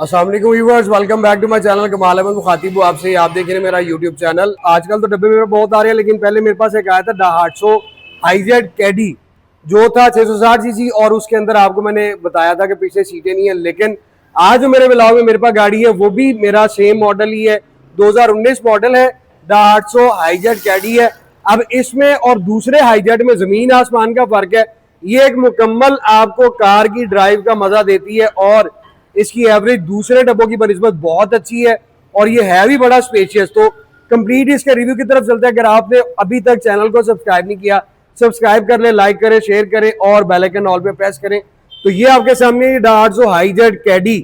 अस्सलाम वालेकुम viewers, welcome back to my channel Kamal Ahmed मुखातिब हूं आपसे। आप देख रहे हैं मेरा यूट्यूब चैनल। आजकल तो डब्बे मेरे बहुत आ रहे हैं, लेकिन पहले मेरे पास एक आया था Daihatsu हाईजेड कैडी जो था 660 सीसी, और उसके अंदर आपको मैंने बताया था कि पीछे सीटें नहीं है। लेकिन आज जो मेरे ब्लॉग में मेरे पास गाड़ी है वो भी मेरा सेम मॉडल ही है, 2019 मॉडल है, Daihatsu हाईजेड कैडी है। अब इसमें और दूसरे हाईजेड में जमीन आसमान का फर्क है। ये एक मुकम्मल आपको कार की ड्राइव का मजा देती है और इसकी एवरेज दूसरे डब्बों की बनिस्बत बहुत अच्छी है, और ये है भी बड़ा स्पेशियस। तो कंप्लीट इसके रिव्यू की तरफ चलते हैं। अगर आपने अभी तक चैनल को सब्सक्राइब नहीं किया, सब्सक्राइब कर ले, लाइक करें, शेयर करें और बेल आइकन ऑल पे प्रेस करें। तो ये आपके सामने Daihatsu हाईजेड कैडी।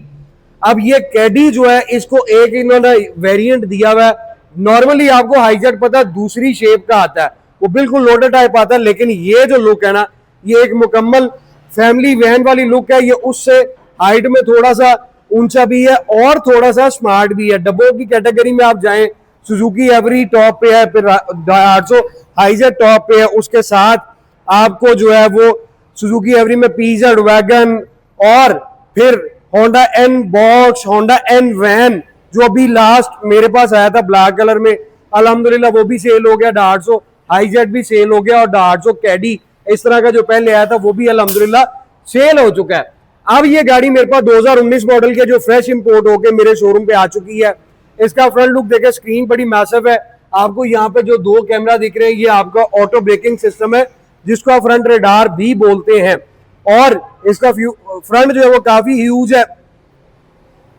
अब ये कैडी जो है, इसको एक इन्होंने वेरिएंट दिया हुआ है। नॉर्मली आपको हाईजेड पता है दूसरी शेप का आता है, वो बिल्कुल लोडर टाइप आता है, लेकिन ये जो लुक है ना, ये एक मुकम्मल फैमिली वैन वाली लुक है। ये उससे हाइट में थोड़ा सा ऊंचा भी है और थोड़ा सा स्मार्ट भी है। डब्बों की कैटेगरी में आप जाएं, सुजुकी एवरी टॉप पे है, फिर Daihatsu हाईजेड टॉप पे है, उसके साथ आपको जो है वो सुजुकी एवरी में पीजेड वैगन, और फिर Honda N box, Honda N van जो अभी लास्ट मेरे पास आया था ब्लैक कलर में, अल्हम्दुलिल्लाह वो भी सेल हो गया। Daihatsu हाईजेड भी सेल हो गया और Daihatsu कैडी इस तरह का जो पहले आया था वो भी अल्हम्दुलिल्लाह सेल हो चुका है। अब ये गाड़ी मेरे पास 2019 मॉडल के जो फ्रेश इंपोर्ट होके मेरे शोरूम पे आ चुकी है। इसका फ्रंट लुक देखें, स्क्रीन बड़ी मैसिव है। आपको यहाँ पे जो दो कैमरा दिख रहे हैं, ये आपका ऑटो ब्रेकिंग सिस्टम है, जिसको आप फ्रंट रेडार भी बोलते हैं, और इसका फ्रंट जो है वो काफी ह्यूज है।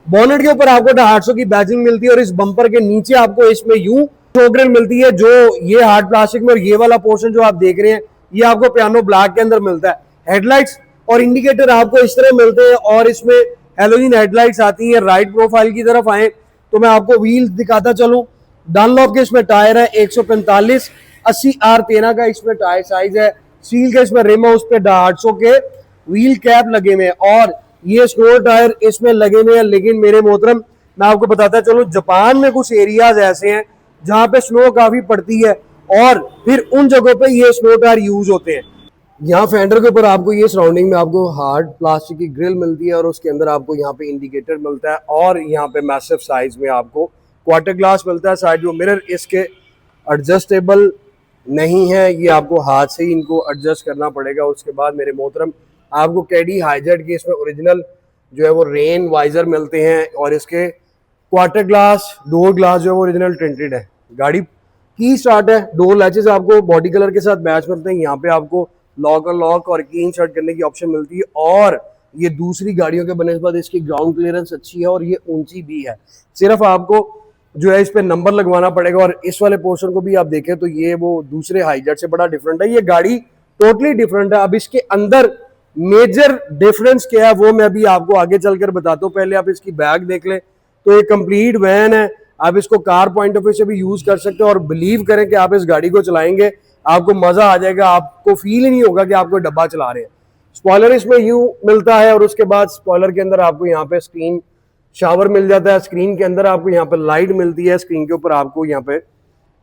बोनेट के ऊपर आपको Daihatsu की बैजिंग मिलती है, और इस बम्पर के नीचे आपको इसमें यूं शो ग्रिल मिलती है, जो ये हार्ड प्लास्टिक में, और ये वाला पोर्शन जो आप देख रहे हैं ये आपको पियानो ब्लैक के अंदर मिलता है। हेडलाइट्स और इंडिकेटर आपको इस तरह मिलते हैं, और इसमें हेलोजन हेडलाइट्स आती हैं। राइट प्रोफाइल की तरफ आए तो मैं आपको व्हील दिखाता चलूं। डनलॉप के इसमें टायर है 145 80R13 का इसमें टायर साइज है। सील के इसमें रिम है, उस पर Daihatsu के व्हील कैप लगे हुए हैं, और ये स्टोर टायर इसमें लगे हुए हैं। लेकिन मेरे मोहतरम, मैं आपको बताता चलूं, जापान में कुछ एरियाज ऐसे हैं जहां पे स्नो काफी पड़ती है, और फिर उन जगहों पे ये स्नो टायर यूज होते हैं। यहाँ फेंडर के ऊपर आपको ये सराउंडिंग में आपको हार्ड प्लास्टिक की ग्रिल मिलती है, और उसके अंदर आपको यहाँ पे इंडिकेटर मिलता है, और यहाँ पे मैसिव साइज में आपको क्वार्टर ग्लास मिलता है। साइड जो मिरर इसके एडजस्टेबल नहीं है, ये आपको हाथ से ही इनको एडजस्ट करना पड़ेगा। उसके बाद मेरे मोहतरम, आपको कैडी हाईजेड के इसमें ओरिजिनल जो है वो रेन वाइजर मिलते हैं, और इसके क्वार्टर ग्लास, डोर ग्लास जो है वो ओरिजिनल टिंटेड है। गाड़ी की स्टार्ट है, डोर लैचेस आपको बॉडी कलर के साथ मैच मिलते हैं। यहाँ पे आपको लॉक अनलॉक और की इंसर्ट करने की ऑप्शन मिलती है, और ये दूसरी गाड़ियों के बनस्बत इसकी ग्राउंड क्लियरेंस अच्छी है, और ये ऊंची भी है। सिर्फ आपको जो है इस पे नंबर लगवाना पड़ेगा। और इस वाले पोर्शन को भी आप देखें तो ये वो दूसरे हाईजेड से बड़ा डिफरेंट है। ये गाड़ी टोटली डिफरेंट है। अब इसके अंदर मेजर डिफरेंस क्या है वो मैं अभी आपको आगे चलकर बताता हूँ। पहले आप इसकी बैग देख लें, तो ये कंप्लीट वैन है। आप इसको कार पॉइंट ऑफ व्यू से भी यूज कर सकते हो, और बिलीव करें कि आप इस गाड़ी को चलाएंगे आपको मजा आ जाएगा। आपको फील ही नहीं होगा कि आप कोई डब्बा चला रहे हैं। स्पॉइलर इसमें यूं मिलता है, और उसके बाद स्पॉइलर के अंदर आपको यहाँ पे स्क्रीन शावर मिल जाता है। स्क्रीन के अंदर आपको यहाँ पे लाइट मिलती है, स्क्रीन के ऊपर आपको यहाँ पे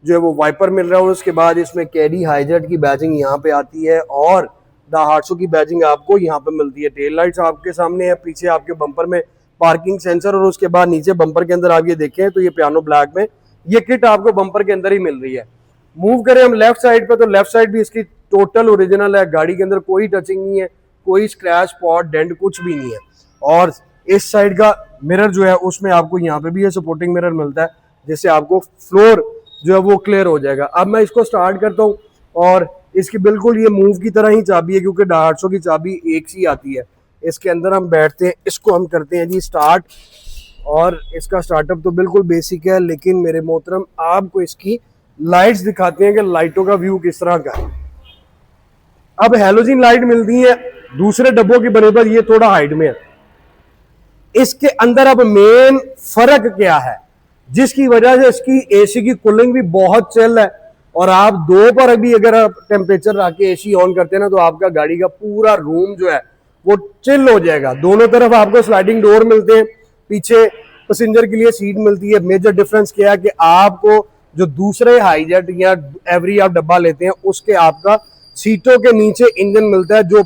जो है वो वाइपर मिल रहा है। और उसके बाद इसमें कैडी हाईजेड की बैजिंग यहाँ पे आती है, और Daihatsu की बैजिंग आपको यहाँ पे मिलती है। टेल लाइट्स आपके सामने है, पीछे आपके बम्पर में पार्किंग सेंसर, और उसके बाद नीचे बम्पर के अंदर आप ये देखें तो ये पियानो ब्लैक में ये किट आपको बम्पर के अंदर ही मिल रही है। मूव करें हम लेफ्ट साइड पे, तो लेफ्ट साइड भी इसकी टोटल ओरिजिनल है। गाड़ी के अंदर कोई टचिंग नहीं है, कोई स्क्रैच स्पॉट डेंट कुछ भी नहीं है। और इस साइड का मिरर जो है उसमें आपको यहाँ पे भी ये सपोर्टिंग मिरर मिलता है, जिससे आपको फ्लोर जो है वो क्लियर हो जाएगा। अब मैं इसको स्टार्ट करता हूँ, और इसकी बिल्कुल ये मूव की तरह ही चाबी है, क्योंकि Daihatsu की चाबी एक सी आती है। इसके अंदर हम बैठते हैं, इसको हम करते हैं जी स्टार्ट, और इसका स्टार्टअप तो बिल्कुल बेसिक है। लेकिन मेरे मोहतरम, आपको इसकी लाइट्स दिखाते हैं कि लाइटों का व्यू किस तरह का है। अब हेलोजन लाइट मिलती है दूसरे डब्बों की बनिस्बत, ये थोड़ा हाइट में है। इसके अंदर अब मेन फर्क क्या है, जिसकी वजह से इसकी एसी की कूलिंग भी बहुत चिल है, और आप दो पर अभी अगर आप टेम्परेचर रख के एसी ऑन करते हैं ना, तो आपका गाड़ी का पूरा रूम जो है वो चिल हो जाएगा। दोनों तरफ आपको स्लाइडिंग डोर मिलते हैं, पीछे पैसेंजर के लिए सीट मिलती है। मेजर डिफरेंस क्या है कि आपको जो दूसरे हाईजेट या एवरी आप डब्बा लेते हैं, उसके आपका सीटों के नीचे इंजन मिलता है, जो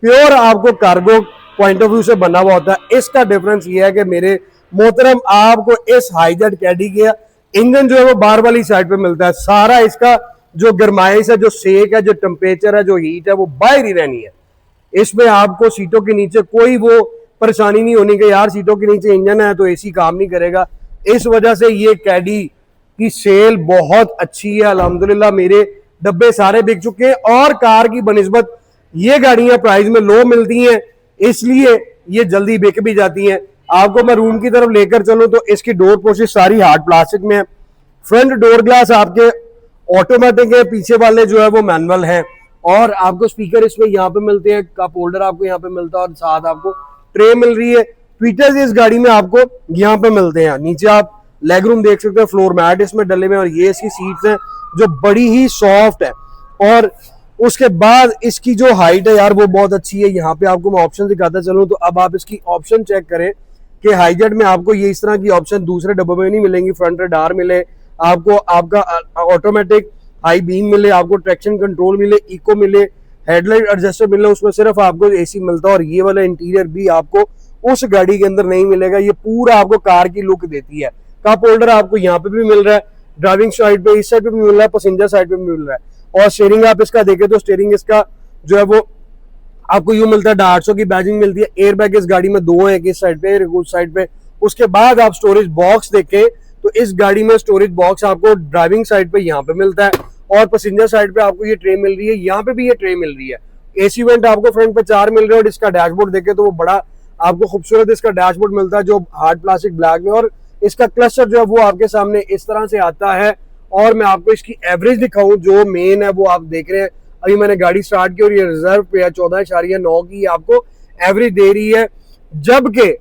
प्योर आपको कार्गो पॉइंट ऑफ व्यू से बना हुआ होता है। इसका डिफरेंस ये है कि मेरे मोहतरम आपको इस हाईजेट कैडी के इंजन जो है वो बाहर वाली साइड पे मिलता है। सारा इसका जो गर्माइश है, जो सेक है, जो टेम्परेचर है, जो हीट है, वो बाहर ही रहनी है। इसमें आपको सीटों के नीचे कोई वो परेशानी नहीं होनी कि यार सीटों के नीचे इंजन है तो एसी काम नहीं करेगा। इस वजह से ये कैडी की सेल बहुत अच्छी है अल्हम्दुलिल्लाह। मेरे डब्बे सारे बिक चुके हैं और कार की बनिस्बत ये गाड़ियां प्राइस में लो मिलती हैं, इसलिए ये जल्दी बिक भी जाती हैं। आपको मैं रूम की तरफ लेकर चलूं तो इसकी डोर पोशिश सारी हार्ड प्लास्टिक में है। फ्रंट डोर ग्लास आपके ऑटोमेटिक है, पीछे वाले जो है वो मैनुअल है। और आपको स्पीकर इसमें यहाँ पे मिलते हैं, कप होल्डर आपको यहाँ पे मिलता है और साथ आपको ट्रे मिल रही है। ट्विटर्स इस गाड़ी में आपको यहाँ पे मिलते हैं। नीचे आप लेग रूम देख सकते हैं, फ्लोर मैट इसमें डले हुए और ये इसकी सीट्स हैं जो बड़ी ही सॉफ्ट है। और उसके बाद इसकी जो हाइट है यार वो बहुत अच्छी है। यहाँ पे आपको मैं ऑप्शन दिखाता चलूँ तो अब आप इसकी ऑप्शन चेक करें कि हाईजेट में आपको ये इस तरह की ऑप्शन दूसरे डब्बों में नहीं मिलेंगी। फ्रंट रडार मिले आपको, आपका ऑटोमेटिक हाई बीम मिले, आपको ट्रैक्शन कंट्रोल मिले, इको मिले, हेडलाइट एडजस्टर मिले, उसमें सिर्फ आपको एसी मिलता है। और ये वाला इंटीरियर भी आपको उस गाड़ी के अंदर नहीं मिलेगा। ये पूरा आपको कार की लुक देती है। कप होल्डर आपको यहाँ पे भी मिल रहा है, ड्राइविंग साइड पे, इस साइड पे भी मिल रहा है, पैसेंजर साइड पे भी मिल रहा है। और स्टीयरिंग आप इसका देखें तो स्टीयरिंग इसका जो है वो आपको यूं मिलता है, 800 की बैजिंग मिलती है। एयर बैग इस गाड़ी में 2 है, एक इस साइड पे एक उस साइड पे। उसके बाद आप स्टोरेज बॉक्स देखें तो इस गाड़ी में स्टोरेज बॉक्स आपको ड्राइविंग साइड पे यहाँ पे मिलता है और पैसेंजर साइड पे आपको ये ट्रे मिल रही है, यहाँ पे भी ये ट्रे मिल रही है। एसी वेंट आपको फ्रंट पे 4 मिल रहे हैं और इसका डैशबोर्ड देखें तो वो बड़ा आपको खूबसूरत इसका डैशबोर्ड मिलता है जो हार्ड प्लास्टिक ब्लैक में। और इसका क्लस्टर जो है वो आपके सामने इस तरह से आता है। और मैं आपको इसकी एवरेज दिखाऊं जो मेन है वो आप देख रहे हैं। अभी मैंने गाड़ी स्टार्ट की और ये रिजर्व पे है, 14.9 की आपको एवरेज दे रही है, जबकि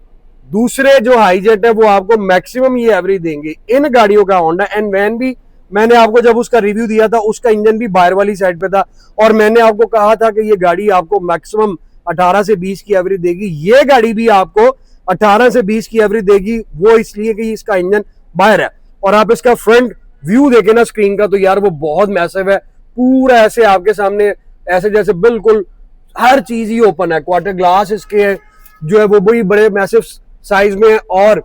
दूसरे जो हाईजेट है वो आपको मैक्सिमम ये एवरेज देंगे। इन गाड़ियों का होंडा एंड वैन भी मैंने आपको जब उसका रिव्यू दिया था उसका इंजन भी बाहर वाली साइड पे था और मैंने आपको कहा था कि ये गाड़ी आपको मैक्सिमम 18 से 20 की एवरेज देगी। ये गाड़ी भी आपको 18 से 20 की एवरेज देगी, वो इसलिए कि इसका इंजन बाहर है। और आप इसका फ्रंट व्यू देखें ना स्क्रीन का तो यार वो बहुत मैसिव है, पूरा ऐसे आपके सामने ऐसे जैसे बिल्कुल हर चीज ही ओपन है। क्वार्टर ग्लास इसके जो है वो बड़ी बड़े मैसिव साइज में। और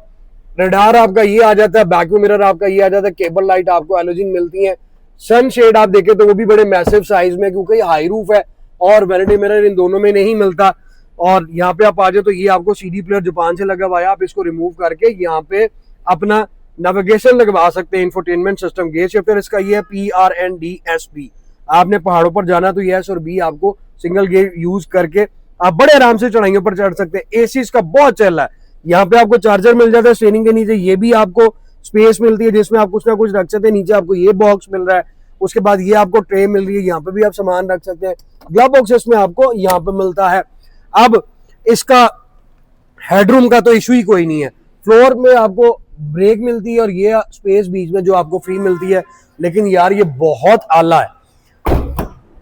रडार आपका ये आ जाता है, बैक मिरर आपका ये आ जाता है, केबल लाइट आपको एलोजिन मिलती है। सन शेड आप देखें तो वो भी बड़े मैसिव साइज में, क्योंकि हाई रूफ है और वैनिटी मिरर इन दोनों में नहीं मिलता। और यहाँ पे आप आ जाए तो ये आपको सीडी प्लेयर जापान से लगा हुआ है, आप इसको रिमूव करके यहाँ पे अपना नेविगेशन लगवा सकते हैं, इंफोटेनमेंट सिस्टम। गेयर शिफ्टर इसका ये है PRNDSP। आपने पहाड़ों पर जाना तो यस और बी आपको सिंगल गेयर यूज करके आप बड़े आराम से चढ़ाइयों पर चढ़ सकते हैं। एसी इसका बहुत चल रहा है। यहाँ पे आपको चार्जर मिल जाता है स्टीयरिंग के नीचे, ये भी आपको स्पेस मिलती है जिसमें आप कुछ ना कुछ रख सकते हैं। नीचे आपको ये बॉक्स मिल रहा है, उसके बाद ये आपको ट्रे मिल रही है, यहाँ पे भी आप सामान रख सकते हैं। ग्लव बॉक्स इसमें आपको यहाँ पे मिलता है। अब इसका हेडरूम का तो इशू ही कोई नहीं है। फ्लोर में आपको ब्रेक मिलती है और ये स्पेस बीच में जो आपको फ्री मिलती है। लेकिन यार ये बहुत आला है,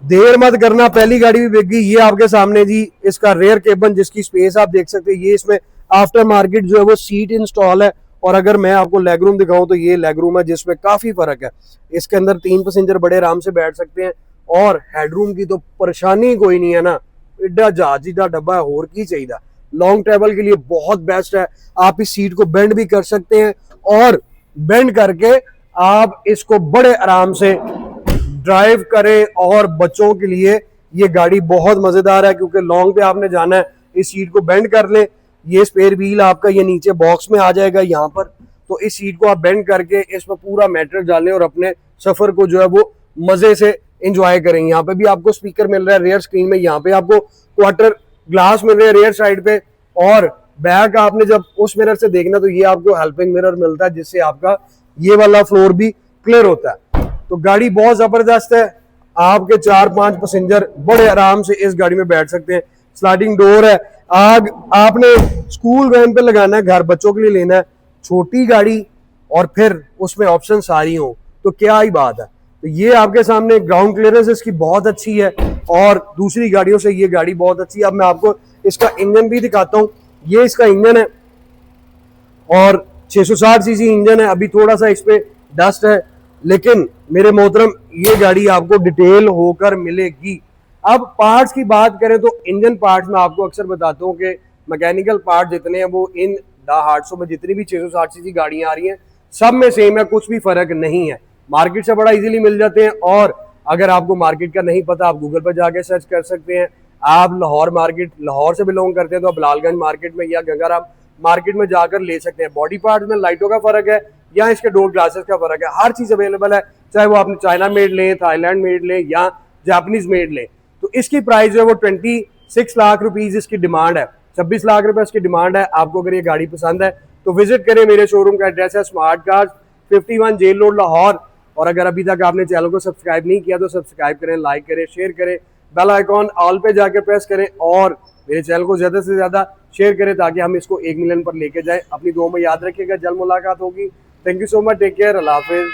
देर मत करना, पहली गाड़ी भी बिक गई। ये आपके सामने जी इसका रेयर केबन जिसकी स्पेस आप देख सकते हैं। ये इसमें आफ्टर मार्केट जो है वो सीट इंस्टॉल है। और अगर मैं आपको लेग रूम दिखाऊं तो ये लेग रूम है जिसमें काफी फर्क है। इसके अंदर 3 पैसेंजर बड़े आराम से बैठ सकते हैं और हेडरूम की तो परेशानी कोई नहीं है ना। एडा जहाजी का डब्बा है, और की चाहिए। लॉन्ग ट्रेवल के लिए बहुत बेस्ट है। आप इस सीट को बेंड भी कर सकते हैं और बेंड करके आप इसको बड़े आराम से ड्राइव करें। और बच्चों के लिए ये गाड़ी बहुत मजेदार है, क्योंकि लॉन्ग पे आपने जाना है, इस सीट को बेंड कर ले। ये स्पेयर व्हील आपका ये नीचे बॉक्स में आ जाएगा यहाँ पर, तो इस सीट को आप बेंड करके इसमें पूरा मैटर डालें और अपने सफर को जो है वो मजे से एंजॉय करें। यहाँ पे भी आपको स्पीकर मिल रहा है रेयर स्क्रीन में, यहाँ पे आपको क्वार्टर ग्लास मिल रहे हैं रेयर साइड पे। और बैक आपने जब उस मिरर से देखना तो ये आपको हेल्पिंग मिरर मिलता है जिससे आपका ये वाला फ्लोर भी क्लियर होता है। तो गाड़ी बहुत जबरदस्त है, आपके 4-5 पैसेंजर बड़े आराम से इस गाड़ी में बैठ सकते हैं। स्लाइडिंग डोर है। आग आपने स्कूल वैन पे लगाना है, घर बच्चों के लिए लेना है, छोटी गाड़ी और फिर उसमें ऑप्शन सारी हो तो क्या ही बात है। तो ये आपके सामने ग्राउंड क्लियरेंस इसकी बहुत अच्छी है और दूसरी गाड़ियों से ये गाड़ी बहुत अच्छी है। अब मैं आपको इसका इंजन भी दिखाता हूँ। ये इसका इंजन है और 660 सीसी इंजन है। अभी थोड़ा सा इस पे डस्ट है, लेकिन मेरे मोहतरम ये गाड़ी आपको डिटेल होकर मिलेगी। अब पार्ट्स की बात करें तो इंजन पार्ट्स में आपको अक्सर बताता हूँ कि मैकेनिकल पार्ट जितने हैं वो इन द हार्टसो में जितनी भी 660 सीसी गाड़ियां आ रही हैं सब में सेम है, कुछ भी फर्क नहीं है। मार्केट से बड़ा इजीली मिल जाते हैं। और अगर आपको मार्केट का नहीं पता, आप गूगल पर जाके सर्च कर सकते हैं। आप लाहौर मार्केट, लाहौर से बिलोंग करते हैं तो आप लालगंज मार्केट में या गंगाराम मार्केट में जाकर ले सकते हैं। बॉडी पार्ट में लाइटों का फर्क है या इसके डोर ग्लासेस का फर्क है, हर चीज अवेलेबल है, चाहे वो आपने चाइना मेड लें, थाईलैंड मेड लें या जापानीज मेड लें। तो इसकी प्राइस जो है वो 26 लाख रुपीज इसकी डिमांड है, 26 लाख रुपए इसकी डिमांड है। आपको अगर ये गाड़ी पसंद है तो विजिट करें। मेरे शोरूम का एड्रेस है smart cars, 51 jail road Lahore. और अगर अभी तक आपने चैनल को सब्सक्राइब नहीं किया तो सब्सक्राइब करें, लाइक करें, शेयर करें, बेल आइकॉन ऑल पे जाके प्रेस करें और मेरे चैनल को ज्यादा से ज्यादा शेयर करें ताकि हम इसको 1 मिलियन पर लेके जाए। अपनी दुआ में याद रखिएगा, जल्द मुलाकात होगी। Thank you so much, take care, अल्लाह हाफिज।